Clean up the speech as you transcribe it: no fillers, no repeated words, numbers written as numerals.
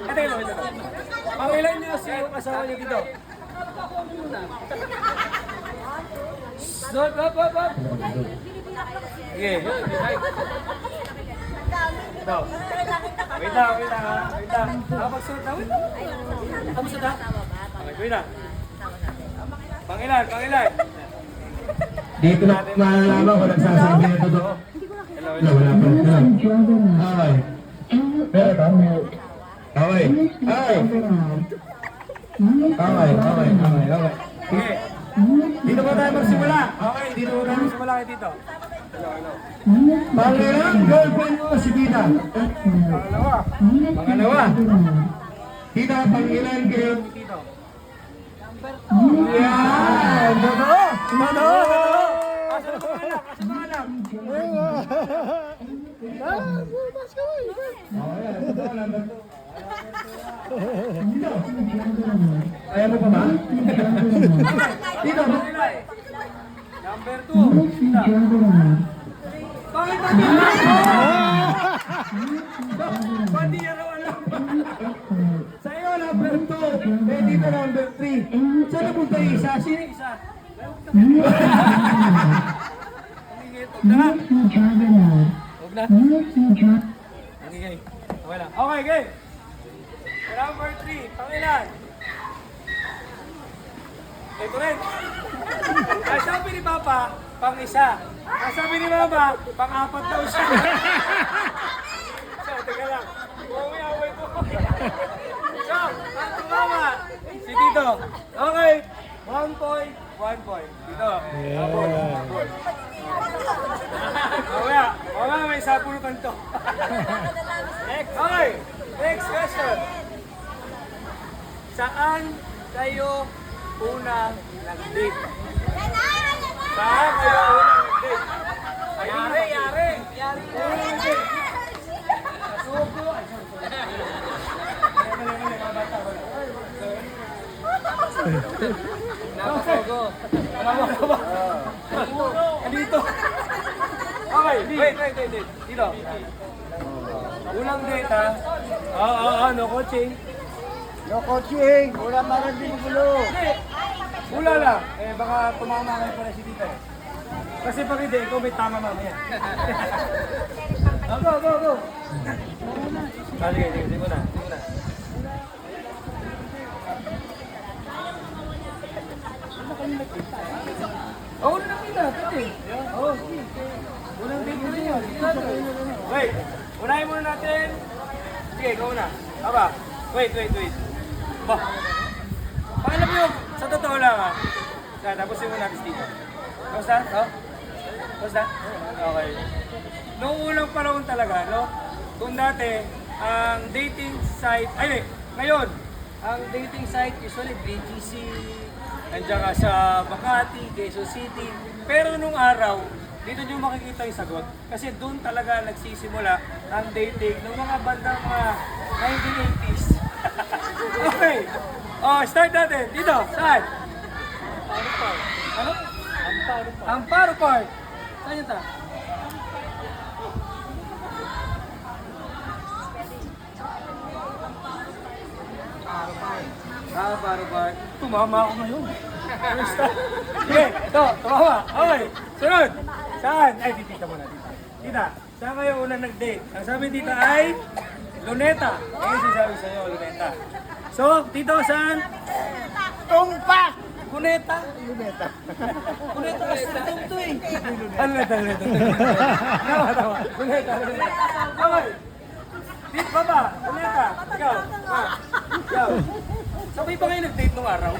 Ito, ito. Pangilan niyo si yung asawa niyo dito? Stop, up. Sige. Ito. Wait lang ha. Wait lang. Nakapagsunod na. Wait lang. Kamusta na? Okay, wait lang. Pangilan. Dito na malalaman kung nagsasabi na totoo. Wala pa. Okay. Pero tama. Okay. Okay. Dito ba tayo magsimula? Okay, dito ba tayo magsimula kay Tito? Pangilan, girlfriend mo si Tita. Pangalawa. Tita, pangilan kayo ni Tito. Yan! Totoo! Asa mga anak? Ayaw mo pa ba? Tito, Number 2. Tita. Bakit ba? Pati araw alam. sa'yo number 2. Eh, dito number 3. Saan napunta yung isa? Sino yung isa? Huwag na. Okay. Okay lang. Okay, game. Number 3. Pangilan. Ito rin. Ang sabi ni Papa, pang-isa. Ang sabi ni Mama, pang-apat daw siya. So, teka lang. Away ko. So, ang tumama, si Tito. Okay. 1 point. Dito. Abol. Mamaya may sapulutan to. Okay. Next question. Saan kayo unang nag-date? Saan kayo unang nag-date? Yari. Unang nag-date. Sugo. Napasugo. Dito. Okay, wait. Dito. Unang date ha. No coaching. No coaching, wala parang binugulo. Hindi. Wala lang. Baka tumama kayo pala si Tita eh. Kasi pag hindi, ikaw may tama mamaya. Go. Sige mo na. Una na kita, pwede. Unang date mo yun. Wait, unahin muna natin. Sige, ikaw na. Aba, wait. Ba, pakialam nyo, sa totoo lang ha. Tapos yung natin dito. Kamusta? Kamusta? Okay. Noong unang panahon talaga, no? Kung dati, ang dating site, ngayon, ang dating site usually BGC, nandiyan ka sa Makati, Quezon City. Pero nung araw, dito nyo makikita yung sagot. Kasi doon talaga nagsisimula ang dating ng mga bandang mga 1980s. Okay. Start natin. Dito. Saan? Ano? Amparo Park. Saan yun ta? Amparo Park. Tumama ako ngayon. Sige, ito. Tumama. Okay. Sunod. Saan? Ay, tita muna. Tita, saan kayo unang nag-date? Ang sabi tita ay Luneta. Ayun sinasabi sa'yo, Luneta. So, tito, saan? Tumpak! Luneta. Luneta. Luneta kasi tumto eh. Luneta. Tawa. Luneta. Okay. Dito pa ba? Luneta. Ikaw. Ikaw. Sabay pa kayo nag-date nung araw?